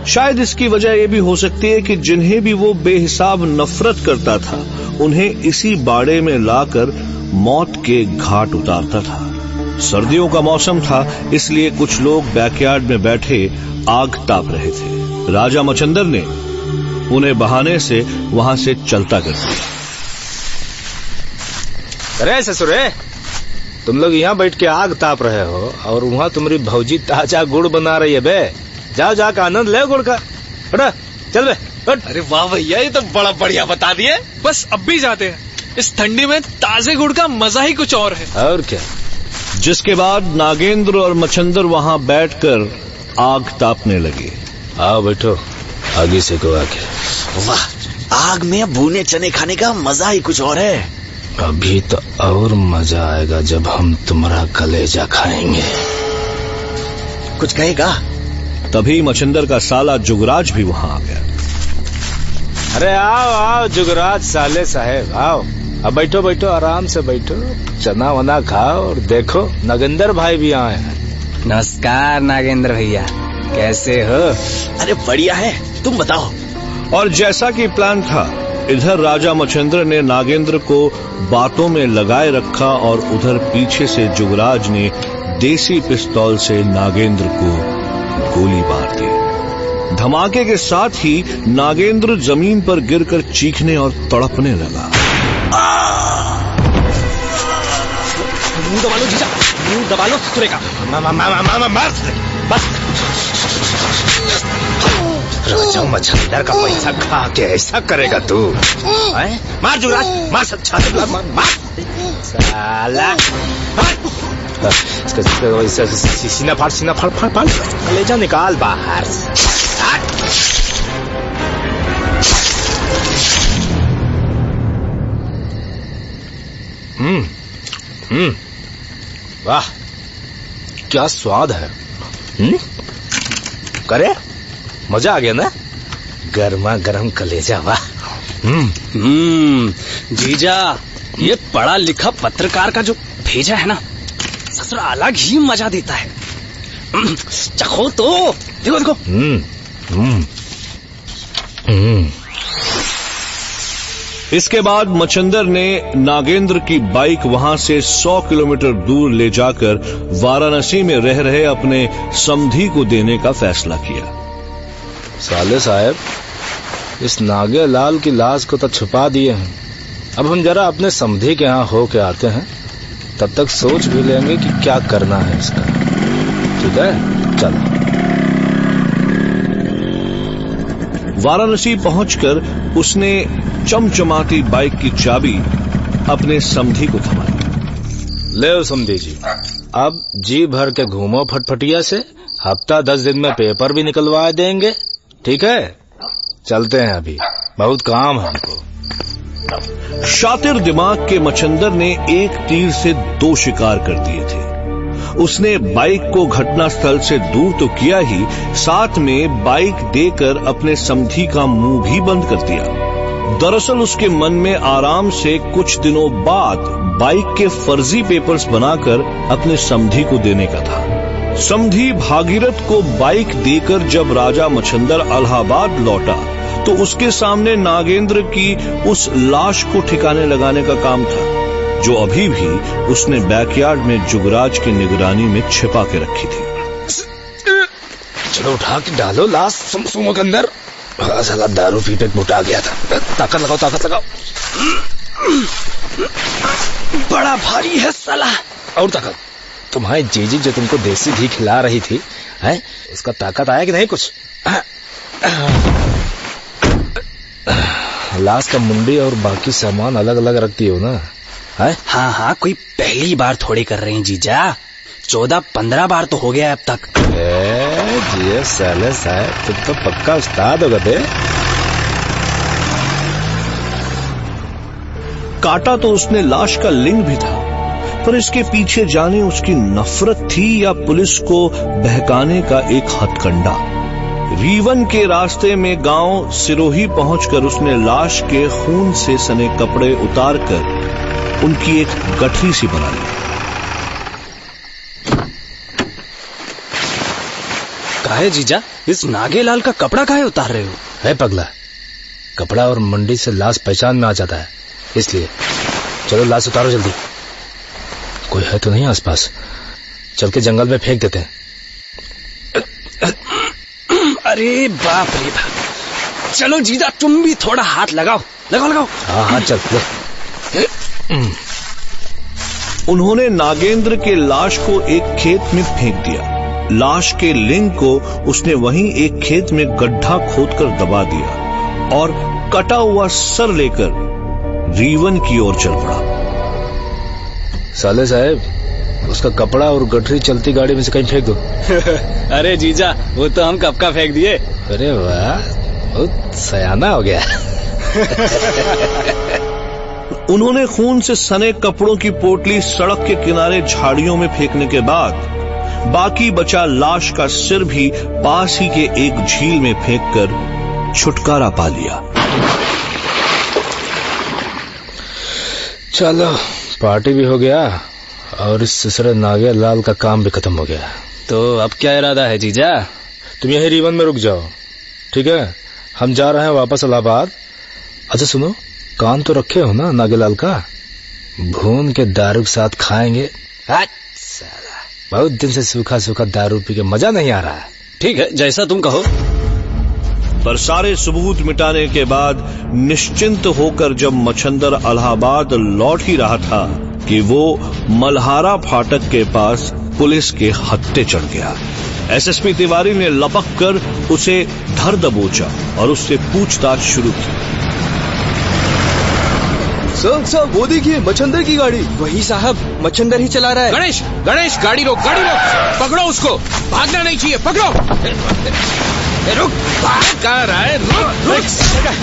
शायद इसकी वजह यह भी हो सकती है कि जिन्हें भी वो बेहिसाब नफरत करता था, उन्हें इसी बाड़े में लाकर मौत के घाट उतारता था। सर्दियों का मौसम था, इसलिए कुछ लोग बैकयार्ड में बैठे आग ताप रहे थे। राजा मछंदर ने उन्हें बहाने से वहां से चलता कर दिया। अरे ससुरे, तुम लोग यहाँ बैठ के आग ताप रहे हो और वहाँ तुम्हारी भौजी ताजा गुड़ बना रही है बे। जाओ जाकर आनंद ले गुड़ का। चल बे। अरे वाह भैया, ये तो बड़ा बढ़िया बता दिए। बस अब भी जाते हैं, इस ठंडी में ताजे गुड़ का मजा ही कुछ और है। और क्या। जिसके बाद नागेंद्र और मछंदर वहां बैठकर आग तापने लगे। आओ बैठो, आगे से को आके। वाह, आग में भुने चने खाने का मजा ही कुछ और है। अभी तो और मजा आएगा जब हम तुम्हारा कलेजा खाएंगे। कुछ कहेगा? तभी मछंदर का साला जुगराज भी वहां आ गया। अरे आओ आओ जुगराज साले साहेब, आओ। अब बैठो बैठो, आराम से बैठो, चना वना खाओ और देखो नागेंद्र भाई भी आए हैं। नमस्कार नागेंद्र भैया, कैसे हो? अरे बढ़िया है, तुम बताओ। और जैसा कि प्लान था, इधर राजा मछंदर ने नागेंद्र को बातों में लगाए रखा और उधर पीछे से जुगराज ने देसी पिस्तौल से नागेंद्र को गोली मार दी। धमाके के साथ ही नागेंद्र जमीन पर गिरकर चीखने और तड़पने लगा। मुंह दबा लो जीजा, मुंह दबा लो ससुरे का। मार बस। राजा मछंदर का पैसा खा के ऐसा करेगा तू? मार जुगराज, मार सब छाती पर मार साला। इसका सीना फाड़, कलेजा निकाल बाहर। वाह क्या स्वाद है। करे मजा आ गया ना, गर्मा गर्म कलेजा। वाह। जीजा, ये पढ़ा लिखा पत्रकार का जो भेजा है ना, ससुरा अलग ही मजा देता है। चखो तो, देखो देखो। इसके बाद मचंदर ने नागेंद्र की बाइक वहां से 100 किलोमीटर दूर ले जाकर वाराणसी में रह रहे अपने समधी को देने का फैसला किया। साले साहब, इस नागे लाल की लाश को तो छुपा दिए हैं, अब हम जरा अपने समधी के यहाँ हो के आते हैं, तब तक सोच भी लेंगे कि क्या करना है इसका। ठीक है, चलो। वाराणसी पहुंचकर उसने चमचमाती बाइक की चाबी अपने समधी को थमाई। ले समधी जी, अब जी भर के घूमो फटफटिया से, हफ्ता 10 दिन में पेपर भी निकलवा देंगे। ठीक है, चलते हैं, अभी बहुत काम है हमको। शातिर दिमाग के मचंदर ने एक तीर से 2 शिकार कर दिए थे। उसने बाइक को घटनास्थल से दूर तो किया ही, साथ में बाइक देकर अपने समधी का मुंह भी बंद कर दिया। दरअसल उसके मन में आराम से कुछ दिनों बाद बाइक के फर्जी पेपर्स बनाकर अपने समधी को देने का था। समधी भागीरथ को बाइक देकर जब राजा मचंदर इलाहाबाद लौटा तो उसके सामने नागेंद्र की उस लाश को ठिकाने लगाने का काम था, जो अभी भी उसने बैकयार्ड में जुगराज की निगरानी में छिपा के रखी थी। चलो उठा के डालो लाश सुमसुमों के अंदर। साला दारू पी पे मोटा गया था। ताकत लगाओ, ताकत लगाओ। बड़ा भारी है साला। और ताकत। तुम्हारी जीजी जो तुमको देसी घी खिला रही थी, है उसका ताकत आया कि नहीं कुछ? लाश का मुंडी और बाकी सामान अलग अलग रखती हो ना? है? हाँ हाँ, कोई पहली बार थोड़ी कर रही हैं जीजा, 14-15 बार तो हो गया अब तक। जी साले साहब, तुम तो पक्का उस्ताद हो गए। काटा तो उसने लाश का लिंग भी था, पर इसके पीछे जाने उसकी नफरत थी या पुलिस को बहकाने का एक हथकंडा। रीवन के रास्ते में गांव सिरोही पहुंचकर उसने लाश के खून से सने कपड़े उतारकर उनकी एक गठरी सी बना ली। काहे जीजा, इस नागेलाल का कपड़ा काहे उतार रहे हो? है पगला, कपड़ा और मंडी से लाश पहचान में आ जाता है, इसलिए। चलो लाश उतारो जल्दी। कोई है तो नहीं आसपास? चल के जंगल में फेंक देते हैं। अरे बाप रे बाप, चलो जीजा तुम भी थोड़ा हाथ लगाओ, लगाओ लगाओ। हाँ हाँ चल ले। उन्होंने नागेंद्र के लाश को एक खेत में फेंक दिया। लाश के लिंग को उसने वहीं एक खेत में गड्ढा खोदकर दबा दिया और कटा हुआ सर लेकर रीवन की ओर चल पड़ा। साले साहब, उसका कपड़ा और गठरी चलती गाड़ी में से कहीं फेंक दो। अरे जीजा, वो तो हम कब का फेंक दिए। अरे वाह, बहुत सयाना हो गया। उन्होंने खून से सने कपड़ों की पोटली सड़क के किनारे झाड़ियों में फेंकने के बाद बाकी बचा लाश का सिर भी पास ही के एक झील में फेंककर छुटकारा पा लिया। चलो, पार्टी भी हो गया और इस ससुरे नागे लाल का काम भी खत्म हो गया। तो अब क्या इरादा है जीजा? तुम यही रीवन में रुक जाओ, ठीक है? हम जा रहे हैं वापस इलाहाबाद। अच्छा सुनो, कान तो रखे हो ना नागेलाल का? भून के दारू के साथ खाएंगे। बहुत दिन से सूखा सूखा दारू पी के मजा नहीं आ रहा है। ठीक है, जैसा तुम कहो। पर सारे सबूत मिटाने के बाद निश्चिंत होकर जब मचंदर इलाहाबाद लौट ही रहा था कि वो मल्हारा फाटक के पास पुलिस के हत्थे चढ़ गया। एसएसपी तिवारी ने लपक कर उसे धर दबोचा और उससे पूछताछ शुरू की। सर वो देखिए मच्छंदर की गाड़ी। वही साहब, मच्छंदर ही चला रहा है। गणेश गणेश गाड़ी रोक, गाड़ी रोक, पकड़ो उसको, भागना नहीं चाहिए, पकड़ो। रुक, भाग कहाँ रहा है? रुक,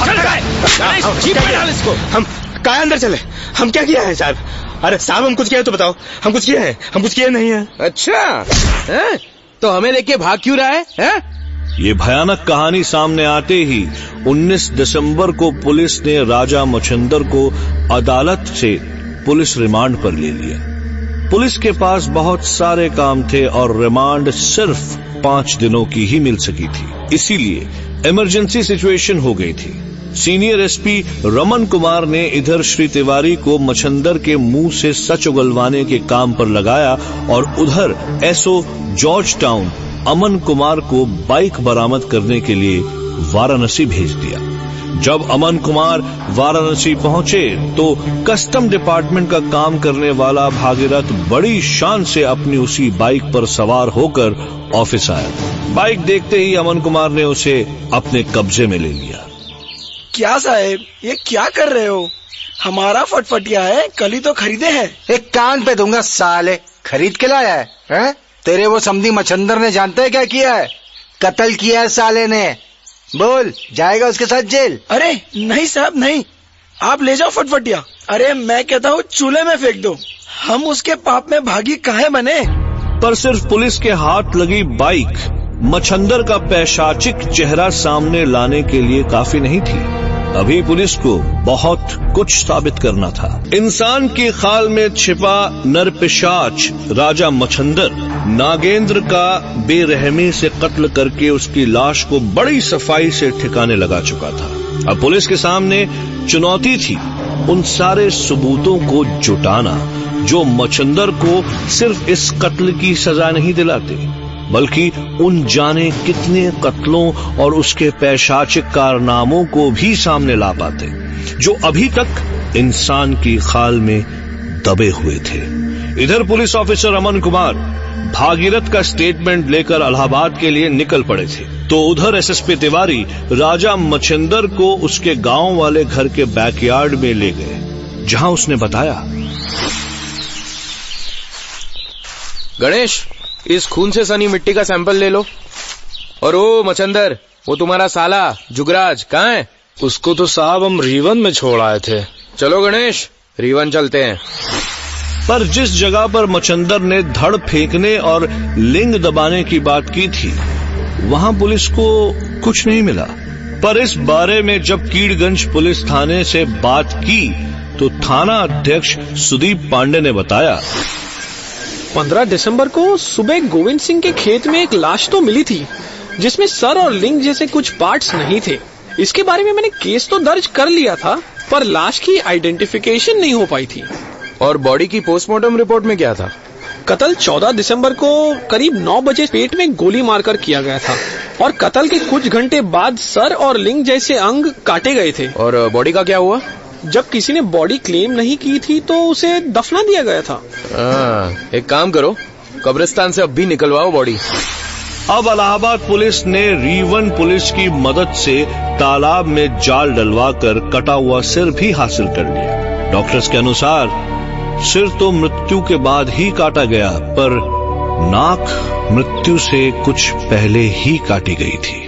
चल रहा है। गणेश जीप में डाल इसको। हम कहाँ अंदर चले? हम क्या किया है साहब? अरे साहब हम कुछ किया है तो बताओ। हम कुछ किया है? हम कुछ किया नहीं है। अच्छा है? तो हमें लेके भाग क्यों रहा है? ये भयानक कहानी सामने आते ही 19 दिसंबर को पुलिस ने राजा मच्छंदर को अदालत से पुलिस रिमांड पर ले लिया। पुलिस के पास बहुत सारे काम थे और रिमांड सिर्फ 5 दिनों की ही मिल सकी थी, इसीलिए इमरजेंसी सिचुएशन हो गई थी। सीनियर एसपी रमन कुमार ने इधर श्री तिवारी को मच्छंदर के मुंह से सच उगलवाने के काम पर लगाया और उधर SO George town Aman Kumar को बाइक बरामद करने के लिए वाराणसी भेज दिया। जब अमन कुमार वाराणसी पहुंचे तो कस्टम डिपार्टमेंट का काम करने वाला भागीरथ बड़ी शान से अपनी उसी बाइक पर सवार होकर ऑफिस आया। बाइक देखते ही अमन कुमार ने उसे अपने कब्जे में ले लिया। क्या साहब, ये क्या कर रहे हो? हमारा फटफटिया है, कल ही तो खरीदे हैं। एक कान पे दूंगा साले, खरीद के लाया है? तेरे वो समधी मच्छंदर ने जानते है क्या किया है? कत्ल किया है साले ने। बोल, जाएगा उसके साथ जेल? अरे नहीं साहब नहीं, आप ले जाओ फटफटिया। अरे मैं कहता हूँ चूल्हे में फेंक दो, हम उसके पाप में भागी काहे बने। पर सिर्फ पुलिस के हाथ लगी बाइक मच्छंदर का पैशाचिक चेहरा सामने लाने के लिए काफी नहीं थी। अभी पुलिस को बहुत कुछ साबित करना था। इंसान की खाल में छिपा नरपिशाच राजा मच्छंदर नागेंद्र का बेरहमी से कत्ल करके उसकी लाश को बड़ी सफाई से ठिकाने लगा चुका था। अब पुलिस के सामने चुनौती थी उन सारे सबूतों को जुटाना जो मच्छंदर को सिर्फ इस कत्ल की सजा नहीं दिलाते, बल्कि उन जाने कितने कत्लों और उसके पैशाचिक कारनामों को भी सामने ला पाते जो अभी तक इंसान की खाल में दबे हुए थे। इधर पुलिस ऑफिसर अमन कुमार भागीरथ का स्टेटमेंट लेकर इलाहाबाद के लिए निकल पड़े थे, तो उधर एसएसपी तिवारी राजा मच्छंदर को उसके गांव वाले घर के बैकयार्ड में ले गए, जहां उसने बताया, गणेश इस खून से सनी मिट्टी का सैंपल ले लो। और ओ मच्छंदर, वो तुम्हारा साला जुगराज कहाँ है? उसको तो साहब हम रीवन में छोड़ आए थे। चलो गणेश, रीवन चलते हैं। पर जिस जगह पर मच्छंदर ने धड़ फेंकने और लिंग दबाने की बात की थी वहां पुलिस को कुछ नहीं मिला। पर इस बारे में जब कीड़गंज पुलिस थाने से बात की तो थाना अध्यक्ष सुदीप पांडे ने बताया, 15 दिसंबर को सुबह गोविंद सिंह के खेत में एक लाश तो मिली थी जिसमें सर और लिंग जैसे कुछ पार्ट्स नहीं थे। इसके बारे में मैंने केस तो दर्ज कर लिया था, पर लाश की आइडेंटिफिकेशन नहीं हो पाई थी। और बॉडी की पोस्टमार्टम रिपोर्ट में क्या था? कत्ल 14 दिसंबर को करीब 9 बजे पेट में गोली मारकर किया गया था और कत्ल के कुछ घंटे बाद सर और लिंग जैसे अंग काटे गए थे। और बॉडी का क्या हुआ? जब किसी ने बॉडी क्लेम नहीं की थी तो उसे दफना दिया गया था। एक काम करो, कब्रिस्तान से अब भी निकलवाओ बॉडी। अब इलाहाबाद पुलिस ने रीवन पुलिस की मदद से तालाब में जाल डलवाकर कटा हुआ सिर भी हासिल कर लिया। डॉक्टर्स के अनुसार सिर तो मृत्यु के बाद ही काटा गया, पर नाक मृत्यु से कुछ पहले ही काटी गई थी।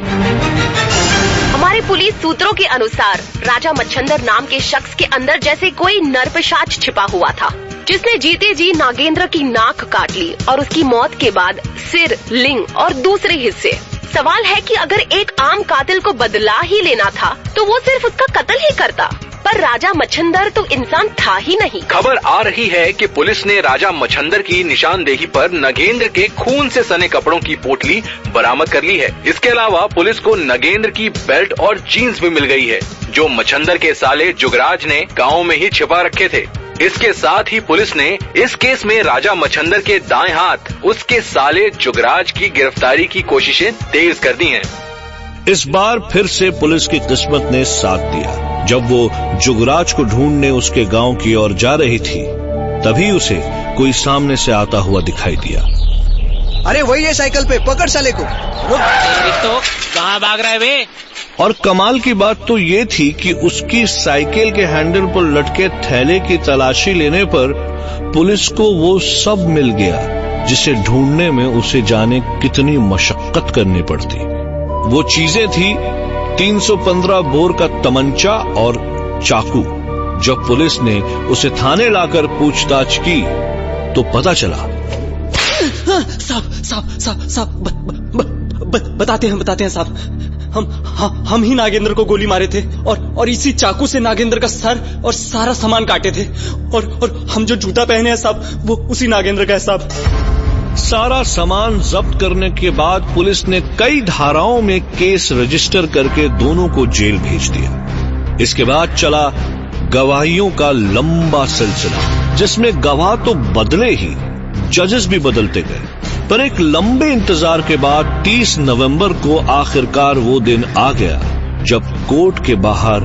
हमारे पुलिस सूत्रों के अनुसार राजा मच्छंदर नाम के शख्स के अंदर जैसे कोई नरपिशाच छिपा हुआ था जिसने जीते जी नागेंद्र की नाक काट ली और उसकी मौत के बाद सिर, लिंग और दूसरे हिस्से। सवाल है कि अगर एक आम कातिल को बदला ही लेना था तो वो सिर्फ उसका कत्ल ही करता, पर राजा मच्छंदर तो इंसान था ही नहीं। खबर आ रही है कि पुलिस ने राजा मच्छंदर की निशानदेही पर नगेंद्र के खून से सने कपड़ों की पोटली बरामद कर ली है। इसके अलावा पुलिस को नगेंद्र की बेल्ट और जीन्स भी मिल गई है जो मच्छंदर के साले जुगराज ने गाँव में ही छिपा रखे थे। इसके साथ ही पुलिस ने इस केस में राजा मच्छंदर के दाएं हाथ उसके साले जुगराज की गिरफ्तारी की कोशिशें तेज कर दी हैं। इस बार फिर से पुलिस की किस्मत ने साथ दिया। जब वो जुगराज को ढूंढने उसके गांव की ओर जा रही थी तभी उसे कोई सामने से आता हुआ दिखाई दिया। अरे वही है साइकिल पे, पकड़ साले को। तो कहाँ भाग रहा है बे? और कमाल की बात तो ये थी कि उसकी साइकिल के हैंडल पर लटके थैले की तलाशी लेने पर पुलिस को वो सब मिल गया जिसे ढूंढने में उसे जाने कितनी मशक्कत करनी पड़ती। वो चीजें थी 315 बोर का तमंचा और चाकू। जब पुलिस ने उसे थाने लाकर पूछताछ की तो पता चला। साहब बताते हैं साहब, हम ही नागेंद्र को गोली मारे थे और इसी चाकू से नागेंद्र का सर और सारा सामान काटे थे और हम जो जूता पहने हैं साहब वो उसी नागेंद्र का है साहब। सारा सामान जब्त करने के बाद पुलिस ने कई धाराओं में केस रजिस्टर करके दोनों को जेल भेज दिया। इसके बाद चला गवाहियों का लंबा सिलसिला, जिसमें गवाह तो बदले ही, जजेस भी बदलते गए। पर एक लंबे इंतजार के बाद 30 नवंबर को आखिरकार वो दिन आ गया जब कोर्ट के बाहर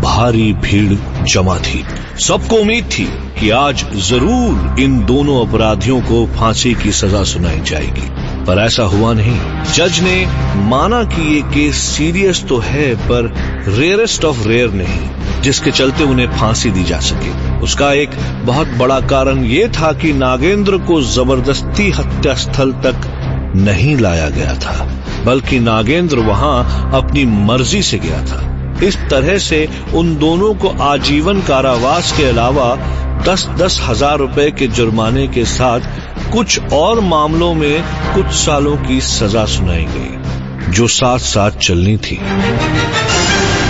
भारी भीड़ जमा थी। सबको उम्मीद थी कि आज जरूर इन दोनों अपराधियों को फांसी की सजा सुनाई जाएगी, पर ऐसा हुआ नहीं। जज ने माना कि ये केस सीरियस तो है पर रेयरेस्ट ऑफ रेयर नहीं, जिसके चलते उन्हें फांसी दी जा सके। उसका एक बहुत बड़ा कारण ये था कि नागेंद्र को जबरदस्ती हत्या स्थल तक नहीं लाया गया था, बल्कि नागेंद्र वहां अपनी मर्जी से गया था। इस तरह से उन दोनों को आजीवन कारावास के अलावा 10-10 हजार रुपए के जुर्माने के साथ कुछ और मामलों में कुछ सालों की सजा सुनाई गई, जो साथ साथ चलनी थी।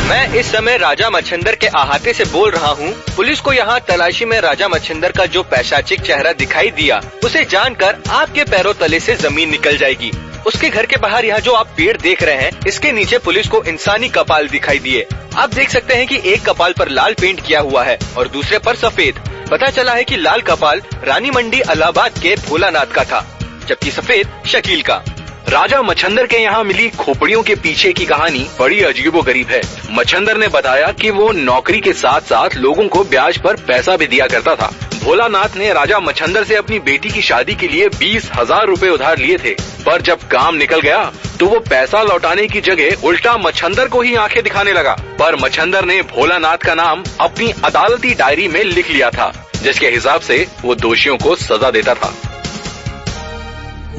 मैं इस समय राजा मच्छिंदर के अहाते से बोल रहा हूँ। पुलिस को यहाँ तलाशी में राजा मच्छिंदर का जो पैशाचिक चेहरा दिखाई दिया, उसे जानकर आपके पैरों तले से जमीन निकल जाएगी। उसके घर के बाहर यहाँ जो आप पेड़ देख रहे हैं, इसके नीचे पुलिस को इंसानी कपाल दिखाई दिए। आप देख सकते हैं कि एक कपाल पर लाल पेंट किया हुआ है और दूसरे पर सफेद। पता चला है कि लाल कपाल रानी मंडी इलाहाबाद के भोलानाथ का था, जबकि सफेद शकील का। राजा मच्छिंदर के यहाँ मिली खोपड़ियों के पीछे की कहानी बड़ी अजीबोगरीब है। मच्छिंदर ने बताया कि वो नौकरी के साथ साथ लोगों को ब्याज पर पैसा भी दिया करता था। भोलानाथ ने राजा मच्छिंदर से अपनी बेटी की शादी के लिए 20,000 रुपए उधार लिए थे, पर जब काम निकल गया तो वो पैसा लौटाने की जगह उल्टा मच्छिंदर को ही आंखें दिखाने लगा। पर मच्छिंदर ने भोलानाथ का नाम अपनी अदालती डायरी में लिख लिया था, जिसके हिसाब से वो दोषियों को सजा देता था।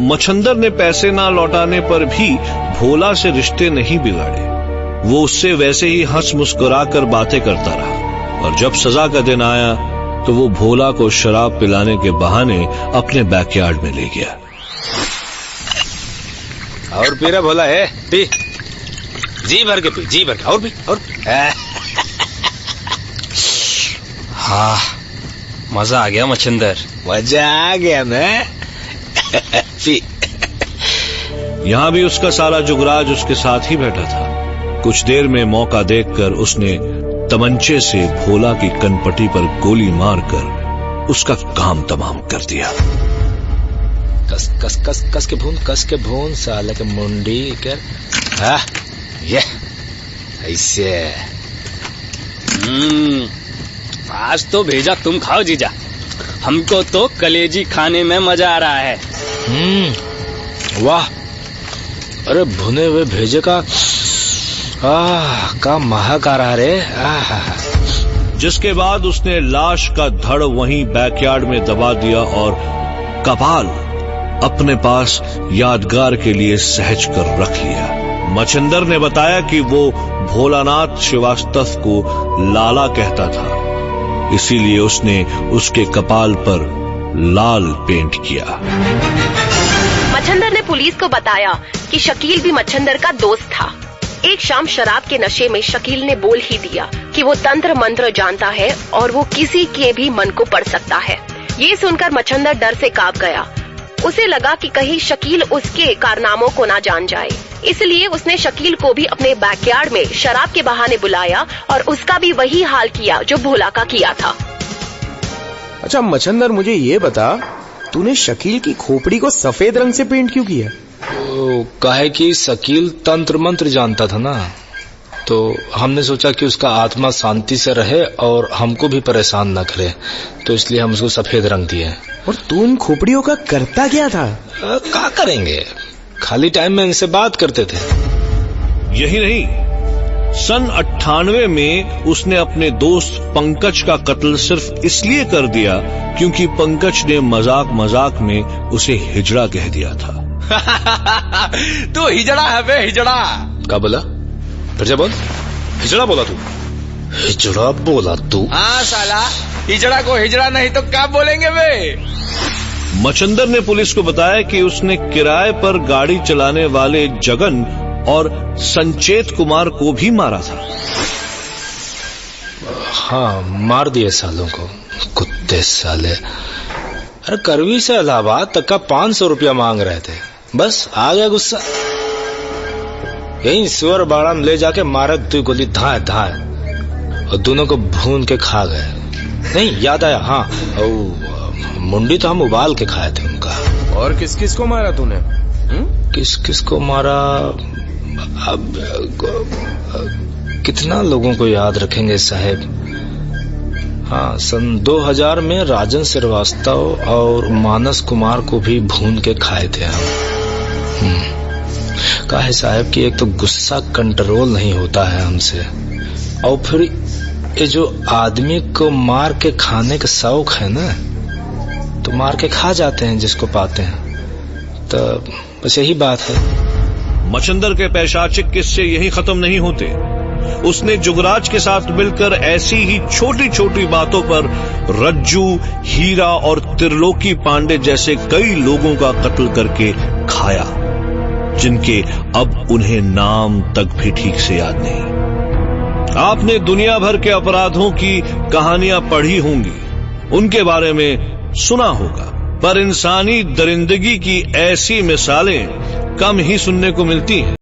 मच्छिंदर ने पैसे ना लौटाने पर भी भोला से रिश्ते नहीं बिगाड़े। वो उससे वैसे ही हंस मुस्कुरा कर बातें करता रहा, और जब सजा का दिन आया तो वो भोला को शराब पिलाने के बहाने अपने बैकयार्ड में ले गया। और पी रहा भोला है, पी, जी भर के पी, जी भर के, और पी, और हाँ, मजा आ गया मच्छिंदर, मजा आ गया ना। यहाँ भी उसका सारा जुगराज उसके साथ ही बैठा था। कुछ देर में मौका देखकर उसने तमंचे से भोला की कनपटी पर गोली मारकर उसका काम तमाम कर दिया। कस के भून साले के मुंडी कर। हाँ, ये ऐसे। आज तो भेजा तुम खाओ जीजा, हमको तो कलेजी खाने में मजा आ रहा है। वाह, अरे भुने हुए भेजे का का महक आ रहा रे। जिसके बाद उसने लाश का धड़ वहीं बैकयार्ड में दबा दिया और कपाल अपने पास यादगार के लिए सहज कर रख लिया। मच्छिंदर ने बताया कि वो भोलानाथ श्रीवास्तव को लाला कहता था, इसीलिए उसने उसके कपाल पर लाल पेंट किया। मच्छिंदर ने पुलिस को बताया कि शकील भी मच्छिंदर का दोस्त था। एक शाम शराब के नशे में शकील ने बोल ही दिया कि वो तंत्र मंत्र जानता है और वो किसी के भी मन को पढ़ सकता है। ये सुनकर मच्छिंदर डर से कांप गया। उसे लगा कि कहीं शकील उसके कारनामों को ना जान जाए, इसलिए उसने शकील को भी अपने बैकयार्ड में शराब के बहाने बुलाया और उसका भी वही हाल किया जो भोला का किया था। अच्छा मच्छिंदर, मुझे ये बता, तूने शकील की खोपड़ी को सफेद रंग से पेंट क्यों किया? काहे कि शकील तंत्र मंत्र जानता था ना, तो हमने सोचा कि उसका आत्मा शांति से रहे और हमको भी परेशान न करे, तो इसलिए हम उसको सफेद रंग दिए। और तू इन खोपड़ियों का करता क्या था? क्या करेंगे, खाली टाइम में इनसे बात करते थे। यही नहीं, सन 98 में उसने अपने दोस्त पंकज का कत्ल सिर्फ इसलिए कर दिया क्योंकि पंकज ने मजाक मजाक में उसे हिजड़ा कह दिया था। तू हिजड़ा है बे, हिजड़ा। क्या बोला? फिर से बोल। हिजड़ा बोला तू? हिजड़ा बोला तू? हाँ साला, हिजड़ा को हिजड़ा नहीं तो क्या बोलेंगे बे? मचंदर ने पुलिस को बताया कि उसने किराए पर गाड़ी चलाने वाले जगन और संचेत कुमार को भी मारा था। हाँ, मार दिए सालों को, कुत्ते साले। अरे करवी से इलाहाबाद तक का 500 रुपया मांग रहे थे, बस आ गया गुस्सा। यही सुअर बाड़ा में ले जाके मारे 2 गोली धाए धाए और दोनों को भून के खा गए। नहीं, याद आया, हाँ, मुंडी तो हम उबाल के खाए थे उनका। और किस किस को मारा तूने? किस किस को मारा? अब कितना लोगों को याद रखेंगे साहब। हाँ, सन 2000 में राजन श्रीवास्तव और मानस कुमार को भी भून के खाए थे हम। कहा है साहब कि एक तो गुस्सा कंट्रोल नहीं होता है हमसे, और फिर ये जो आदमी को मार के खाने का शौक है ना, तो मार के खा जाते हैं जिसको पाते हैं। तो बस यही बात है। मचंदर के पैशाचिक किस्से यहीं खत्म नहीं होते। उसने जुगराज के साथ मिलकर ऐसी ही छोटी छोटी बातों पर रज्जू, हीरा और त्रिलोकी पांडे जैसे कई लोगों का कत्ल करके खाया, जिनके अब उन्हें नाम तक भी ठीक से याद नहीं। आपने दुनिया भर के अपराधों की कहानियां पढ़ी होंगी, उनके बारे में सुना होगा, पर इंसानी दरिंदगी की ऐसी मिसालें कम ही सुनने को मिलती हैं।